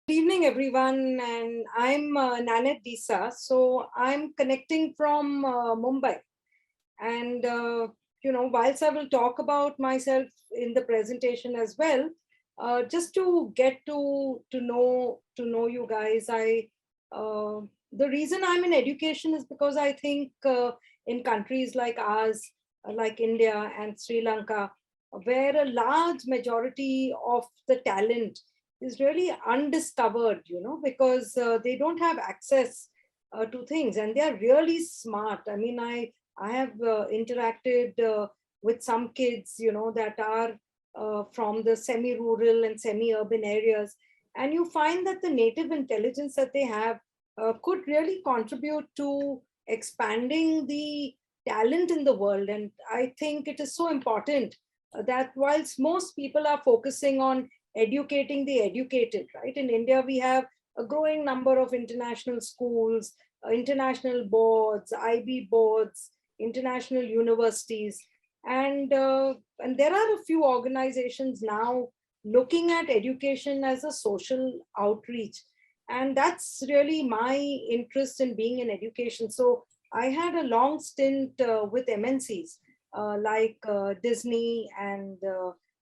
Good evening, everyone, and I'm Nanette. So I'm connecting from Mumbai, and whilst I will talk about myself in the presentation as well, just to get to know you guys, uh, the reason I'm in education is because I think in countries like ours, like India and Sri Lanka, where a large majority of the talent is really undiscovered, because they don't have access to things, and they are really smart. I mean, I have interacted with some kids, that are from the semi-rural and semi-urban areas, and you find that the native intelligence that they have could really contribute to expanding the talent in the world. And I think it is so important that whilst most people are focusing on educating the educated, right? In India, we have a growing number of international schools, international boards, IB boards, international universities, and there are a few organizations now looking at education as a social outreach, and that's really my interest in being in education. So I had a long stint with MNCs like Disney and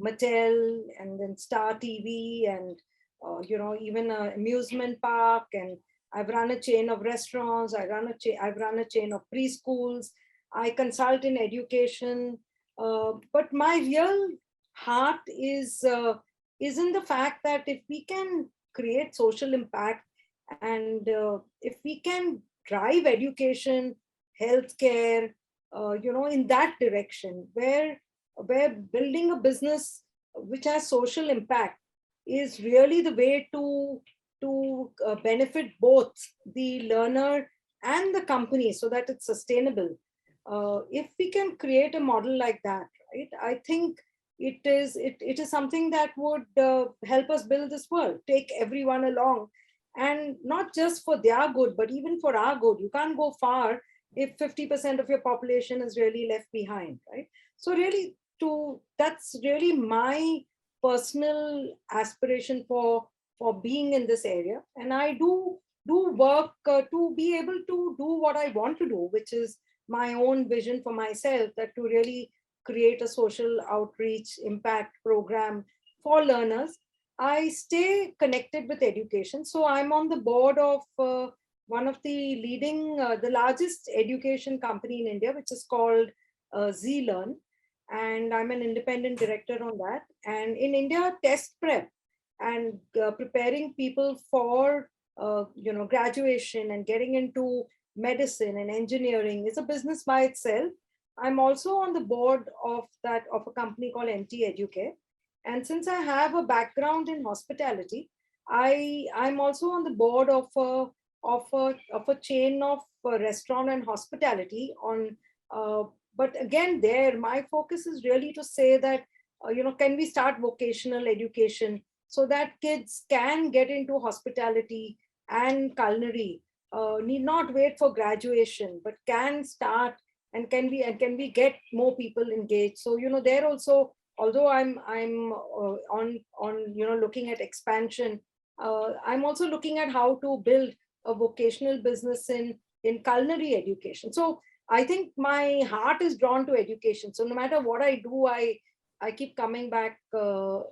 Mattel, and then Star TV, and even an amusement park. And I've run a chain of restaurants. I've run a chain of preschools. I consult in education, but my real heart is in the fact that if we can create social impact, and if we can drive education, healthcare, in that direction, where building a business which has social impact is really the way to benefit both the learner and the company, so that it's sustainable. If we can create a model like that, right, I think it is something that would help us build this world, take everyone along, and not just for their good, but even for our good. You can't go far if 50% of your population is really left behind, right? So really, to that's really my personal aspiration for being in this area. And I do work to be able to do what I want to do, which is my own vision for myself, that to really create a social outreach impact program for learners. I stay connected with education. So I'm on the board of one of the largest education company in India, which is called ZLearn. And I'm an independent director on that. And in India, test prep and preparing people for graduation and getting into medicine and engineering is a business by itself. I'm also on the board of a company called MT Educare. And since I have a background in hospitality, I'm also on the board of a chain of restaurant and hospitality on. But again, there my focus is really to say that can we start vocational education so that kids can get into hospitality and culinary, need not wait for graduation, but can start, and can we get more people engaged. So there also, although I'm on looking at expansion, I'm also looking at how to build a vocational business in culinary education. So I think my heart is drawn to education. So no matter what I do, I keep coming back to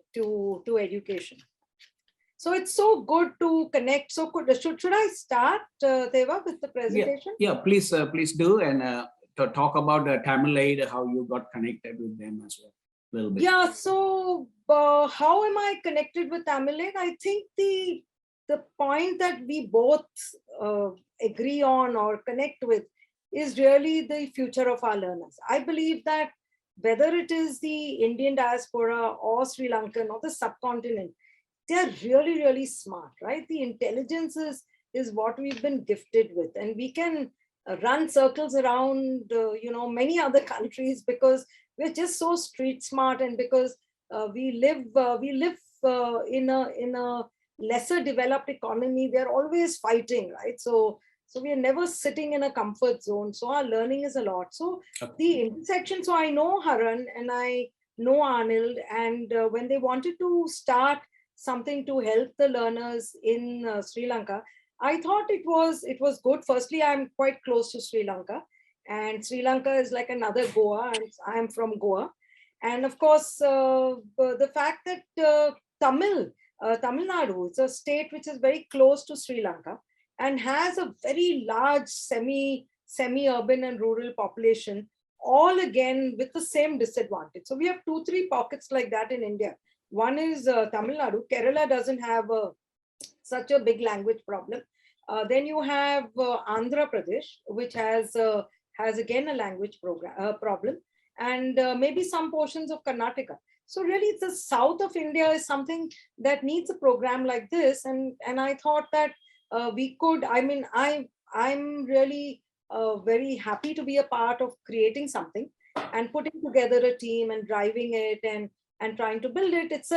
education. So it's so good to connect. So should I start, Deva, with the Yeah, presentation? yeah, please do, and to talk about the Tamil Aid, how you got connected with them as well, a little bit. Yeah. So how am I connected with Tamil Aid? I think the point that we both agree on or connect with is really the future of our learners. I believe that whether it is the Indian diaspora or Sri Lankan or the subcontinent, they're really, really smart, right? The intelligence is what we've been gifted with, and we can run circles around many other countries, because we're just so street smart, and because we live in a lesser developed economy. We are always fighting, right? So we are never sitting in a comfort zone, so our learning is a lot. So the intersection, so I know Haran and I know Anil, and when they wanted to start something to help the learners in Sri Lanka, I thought it was good. Firstly, I'm quite close to Sri Lanka, and Sri Lanka is like another Goa, and I'm from Goa. And of course, the fact that Tamil Nadu is a state which is very close to Sri Lanka and has a very large semi-urban and rural population, all again with the same disadvantage. So we have two, three pockets like that in India. One is Tamil Nadu. Kerala doesn't have such a big language problem. Then you have Andhra Pradesh, which has again a language problem, and maybe some portions of Karnataka. So really, the south of India is something that needs a program like this, and I thought that we could. I mean, I'm really very happy to be a part of creating something and putting together a team and driving it and trying to build it. It's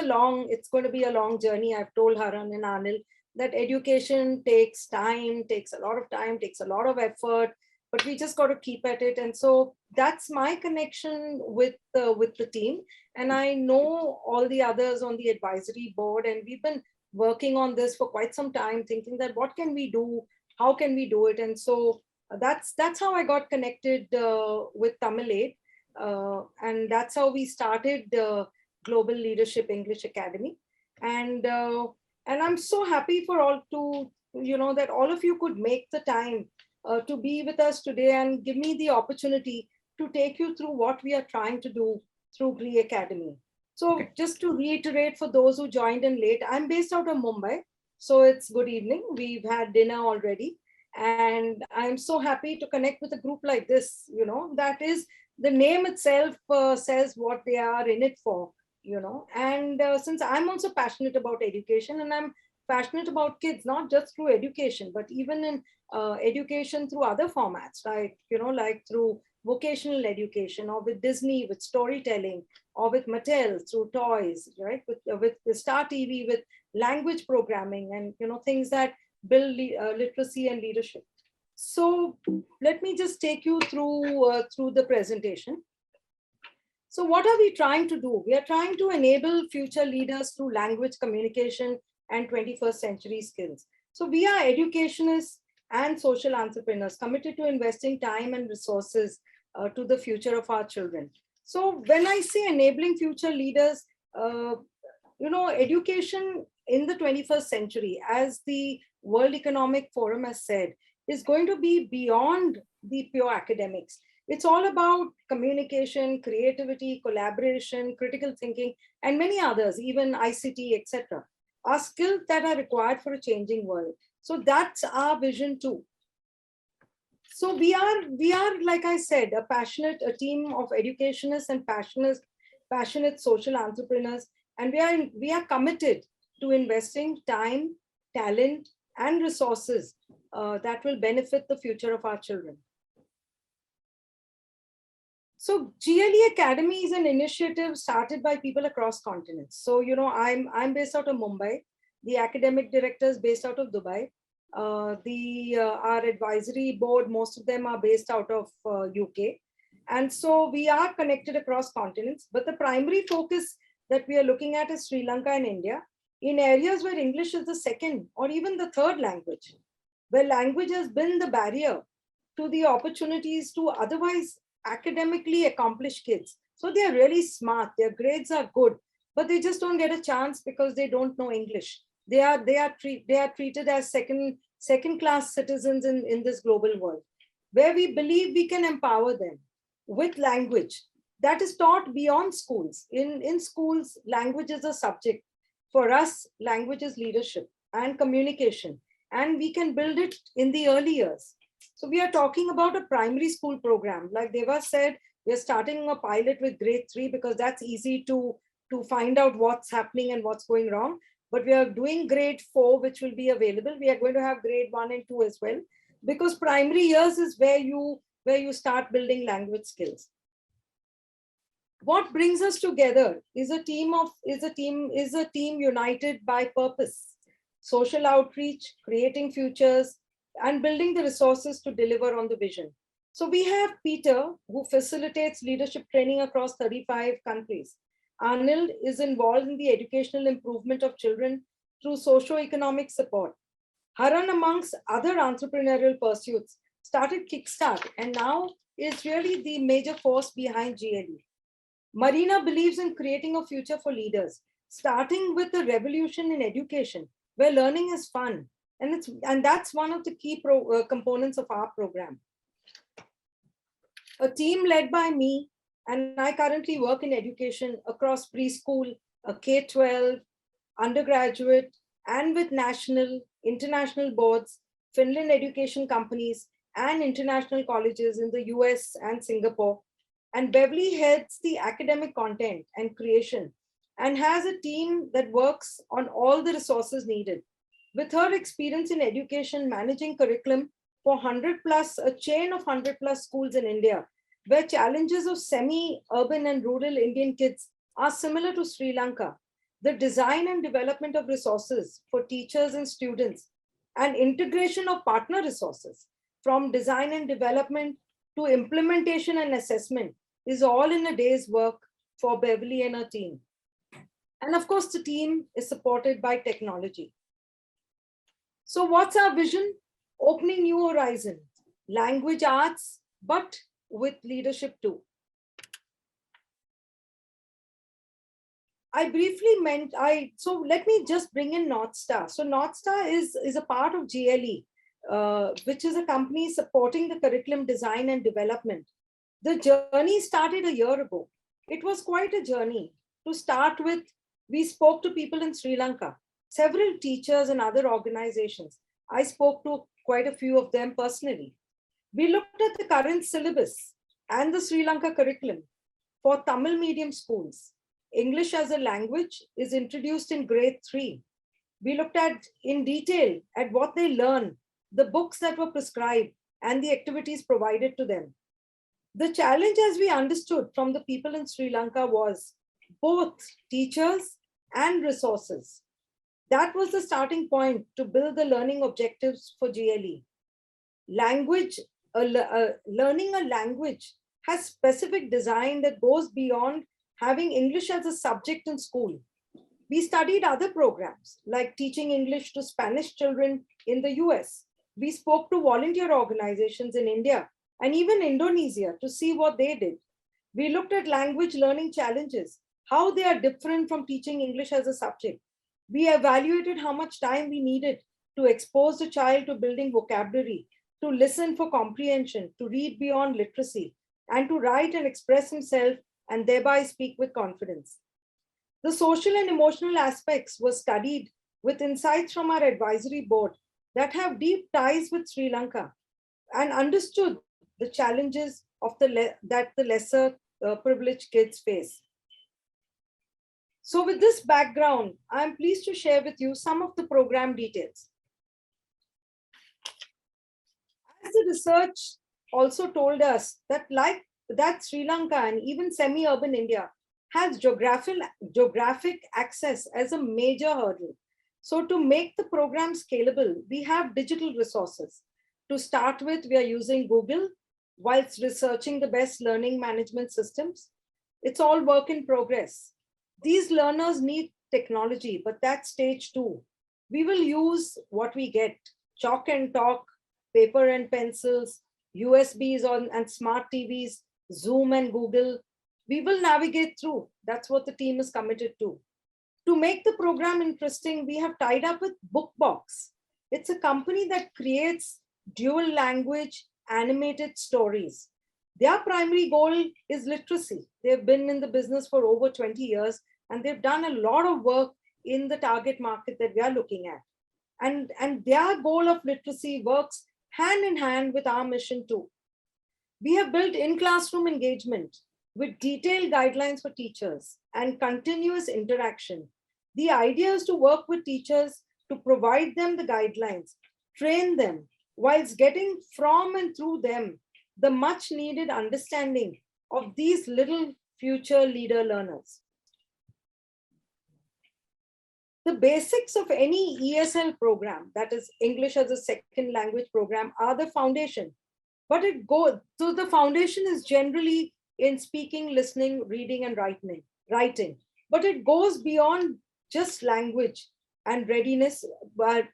going to be a long journey. I've told Haran and Anil that education takes time, takes a lot of time, takes a lot of effort, but we just got to keep at it. And so that's my connection with the team. And I know all the others on the advisory board, and we've been working on this for quite some time, thinking that what can we do, how can we do it. And so that's how I got connected with Tamil Aid, and that's how we started Global Leadership English Academy. And I'm so happy for all to, that all of you could make the time to be with us today and give me the opportunity to take you through what we are trying to do through GLE Academy. So Okay. just to reiterate for those who joined in late, I'm based out of Mumbai. So it's good evening. We've had dinner already. And I'm so happy to connect with a group like this, that is, the name itself says what they are in it for, and since I'm also passionate about education, and I'm passionate about kids, not just through education, but even in education through other formats, like through vocational education, or with Disney, with storytelling, or with Mattel through toys, right? With the Star TV, with language programming, and things that build literacy and leadership. So let me just take you through the presentation. So what are we trying to do? We are trying to enable future leaders through language communication and 21st century skills. So we are educationists and social entrepreneurs committed to investing time and resources to the future of our children. So when I say enabling future leaders, education in the 21st century, as the World Economic Forum has said, is going to be beyond the pure academics. It's all about communication, creativity, collaboration, critical thinking, and many others, even ICT, etc. Are skills that are required for a changing world. So that's our vision too. So we are, like I said, a team of educationists and passionate social entrepreneurs, and we are committed to investing time, talent, and resources that will benefit the future of our children. So GLE Academy is an initiative started by people across continents. So, I'm based out of Mumbai. The academic director is based out of Dubai. Our advisory board, most of them are based out of UK. And so we are connected across continents, but the primary focus that we are looking at is Sri Lanka and India, in areas where English is the second or even the third language, where language has been the barrier to the opportunities to otherwise academically accomplished kids. So they are really smart, their grades are good, but they just don't get a chance because they don't know English. They are treated as second class citizens in this global world, where we believe we can empower them with language that is taught beyond schools. In schools, language is a subject. For us, language is leadership and communication, and we can build it in the early years. So we are talking about a primary school program. Like Deva said, we're starting a pilot with grade 3 because that's easy to find out what's happening and what's going wrong. But we are doing grade 4, which will be available. We are going to have grade 1 and 2 as well, because primary years is where you start building language skills. What brings us together is a team united by purpose, social outreach, creating futures, and building the resources to deliver on the vision. So we have Peter, who facilitates leadership training across 35 countries. Anil is involved in the educational improvement of children through socio-economic support. Haran, amongst other entrepreneurial pursuits, started Kickstart and now is really the major force behind GLE. Marina believes in creating a future for leaders, starting with a revolution in education where learning is fun. And that's one of the key components of our program. A team led by me, and I currently work in education across preschool, K-12, undergraduate, and with national, international boards, Finland education companies, and international colleges in the US and Singapore. And Beverly heads the academic content and creation and has a team that works on all the resources needed. With her experience in education, managing curriculum for 100 plus, a chain of 100 plus schools in India, where challenges of semi-urban and rural Indian kids are similar to Sri Lanka. The design and development of resources for teachers and students and integration of partner resources from design and development to implementation and assessment is all in a day's work for Beverly and her team. And of course, the team is supported by technology. So what's our vision? Opening new horizons, language arts, but with leadership too. So let me just bring in North Star. So North Star is a part of GLE, which is a company supporting the curriculum design and development. The journey started a year ago. It was quite a journey. To start with, we spoke to people in Sri Lanka, several teachers and other organizations. I spoke to quite a few of them personally. We looked at the current syllabus and the Sri Lanka curriculum for Tamil medium schools. English as a language is introduced in grade 3. We looked at in detail at what they learn, the books that were prescribed, and the activities provided to them. The challenge, as we understood from the people in Sri Lanka, was both teachers and resources. That was the starting point to build the learning objectives for GLE. Learning a language has specific design that goes beyond having English as a subject in school. We studied other programs like teaching English to Spanish children in the US. We spoke to volunteer organizations in India and even Indonesia to see what they did. We looked at language learning challenges, how they are different from teaching English as a subject. We evaluated how much time we needed to expose the child to building vocabulary, to listen for comprehension, to read beyond literacy, and to write and express himself and thereby speak with confidence. The social and emotional aspects were studied with insights from our advisory board that have deep ties with Sri Lanka and understood the challenges of that the lesser privileged kids face. So with this background, I'm pleased to share with you some of the program details. As the research also told us that Sri Lanka and even semi-urban India has geographic access as a major hurdle. So to make the program scalable, we have digital resources. To start with, we are using Google whilst researching the best learning management systems. It's all work in progress. These learners need technology, but that's stage 2. We will use what we get, chalk and talk, paper and pencils, USBs and smart TVs, Zoom and Google. We will navigate through. That's what the team is committed to. To make the program interesting, we have tied up with Bookbox. It's a company that creates dual language animated stories. Their primary goal is literacy. They've been in the business for over 20 years, and they've done a lot of work in the target market that we are looking at. And their goal of literacy works hand in hand with our mission too. We have built in-classroom engagement with detailed guidelines for teachers and continuous interaction. The idea is to work with teachers to provide them the guidelines, train them, whilst getting from and through them the much needed understanding of these little future leader learners. The basics of any ESL program, that is English as a second language program, are the foundation. But so the foundation is generally in speaking, listening, reading, and writing. but it goes beyond just language and readiness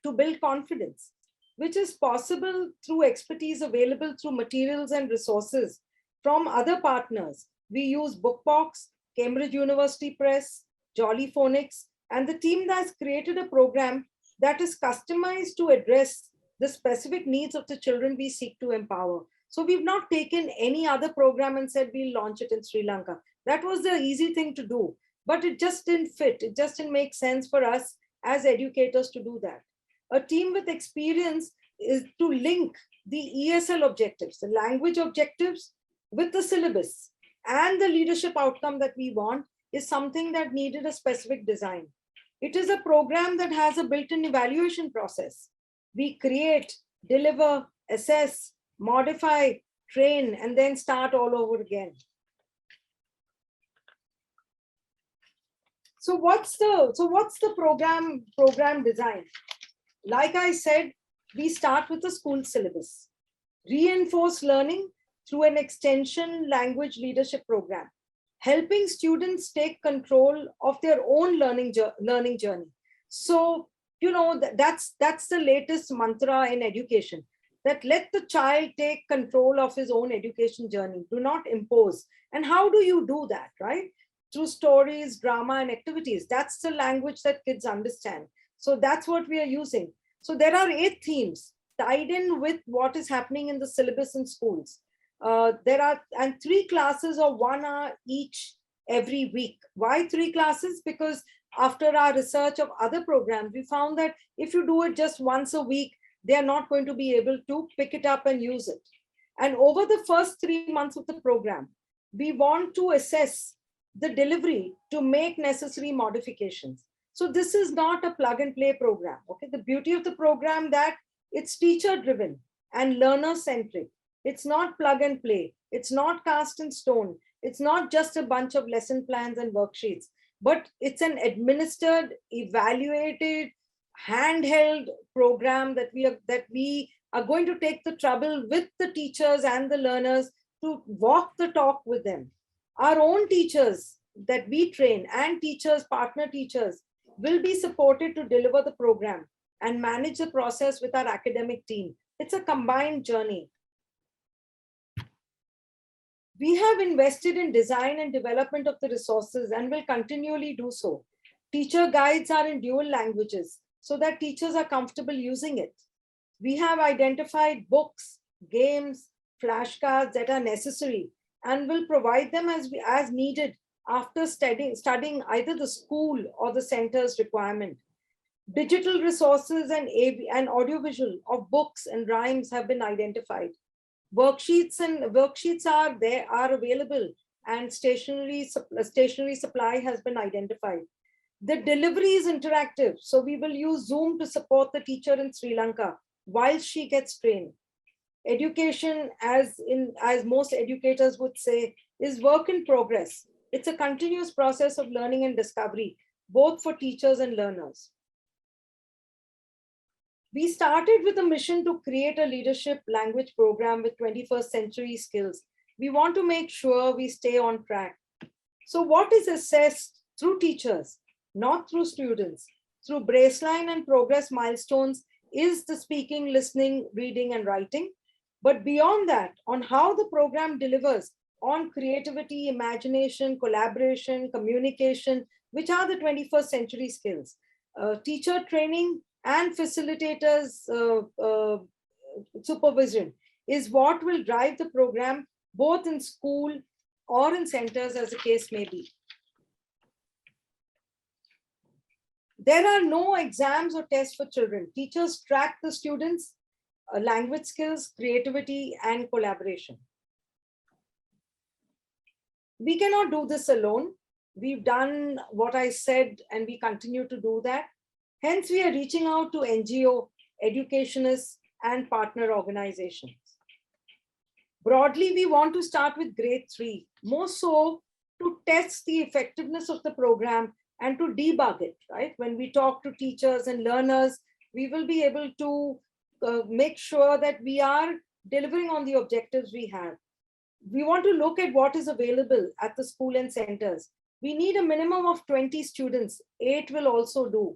to build confidence, which is possible through expertise available through materials and resources from other partners. We use Bookbox, Cambridge University Press, Jolly Phonics, and the team that's created a program that is customized to address the specific needs of the children we seek to empower. So we've not taken any other program and said we'll launch it in Sri Lanka. That was the easy thing to do, but it just didn't fit. It just didn't make sense for us as educators to do that. A team with experience is to link the ESL objectives, the language objectives, with the syllabus and the leadership outcome that we want is something that needed a specific design. It is a program that has a built-in evaluation process. We create, deliver, assess, modify, train, and then start all over again. So what's the program design? Like I said, we start with the school syllabus. Reinforce learning through an extension language leadership program, helping students take control of their own learning journey. So, that's the latest mantra in education, that let the child take control of his own education journey. Do not impose. And how do you do that, right? Through stories, drama, and activities. That's the language that kids understand. So that's what we are using. So there are 8 themes tied in with what is happening in the syllabus in schools. There are 3 classes of 1 hour each every week. Why 3 classes? Because after our research of other programs, we found that if you do it just once a week, they are not going to be able to pick it up and use it. And over the first 3 months of the program, we want to assess the delivery to make necessary modifications. So this is not a plug and play program. Okay, the beauty of the program that it's teacher driven and learner centric. It's not plug and play. It's not cast in stone. It's not just a bunch of lesson plans and worksheets, but it's an administered, evaluated, handheld program that we are going to take the trouble with the teachers and the learners to walk the talk with them. Our own teachers that we train and teachers, partner teachers, will be supported to deliver the program and manage the process with our academic team. It's a combined journey. We have invested in design and development of the resources and will continually do so. Teacher guides are in dual languages so that teachers are comfortable using it. We have identified books, games, flashcards that are necessary and will provide them as needed after studying either the school or the center's requirement. Digital resources and audiovisual of books and rhymes have been identified. Worksheets are available, and stationery supply has been identified. The delivery is interactive, so we will use Zoom to support the teacher in Sri Lanka while she gets trained. Education, as most educators would say, is work in progress. It's a continuous process of learning and discovery, both for teachers and learners. We started with a mission to create a leadership language program with 21st century skills. We want to make sure we stay on track. So what is assessed through teachers, not through students, through baseline and progress milestones is the speaking, listening, reading, and writing. But beyond that, on how the program delivers on creativity, imagination, collaboration, communication, which are the 21st century skills. Teacher training and facilitators supervision is what will drive the program both in school or in centers, as the case may be. There are no exams or tests for children. Teachers track the students' language skills, creativity, and collaboration. We cannot do this alone. We've done what I said, and we continue to do that. Hence, we are reaching out to NGO, educationists, and partner organizations. Broadly, we want to start with grade 3, more so to test the effectiveness of the program and to debug it, right? When we talk to teachers and learners, we will be able to make sure that we are delivering on the objectives we have. We want to look at what is available at the school and centers. We need a minimum of 20 students. 8 will also do.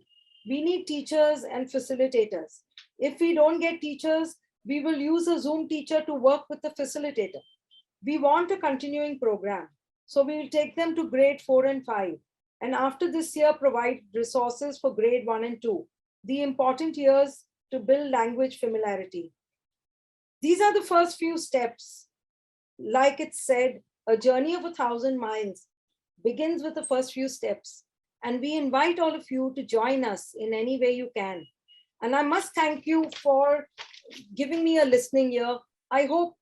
We need teachers and facilitators. If we don't get teachers, we will use a Zoom teacher to work with the facilitator. We want a continuing program. So we will take them to grade 4 and 5. And after this year, provide resources for grade 1 and 2, the important years to build language familiarity. These are the first few steps. Like it said, a journey of 1,000 miles begins with the first few steps. And we invite all of you to join us in any way you can. And I must thank you for giving me a listening ear. I hope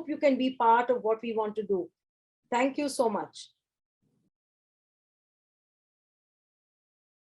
you can be part of what we want to do. Thank you so much.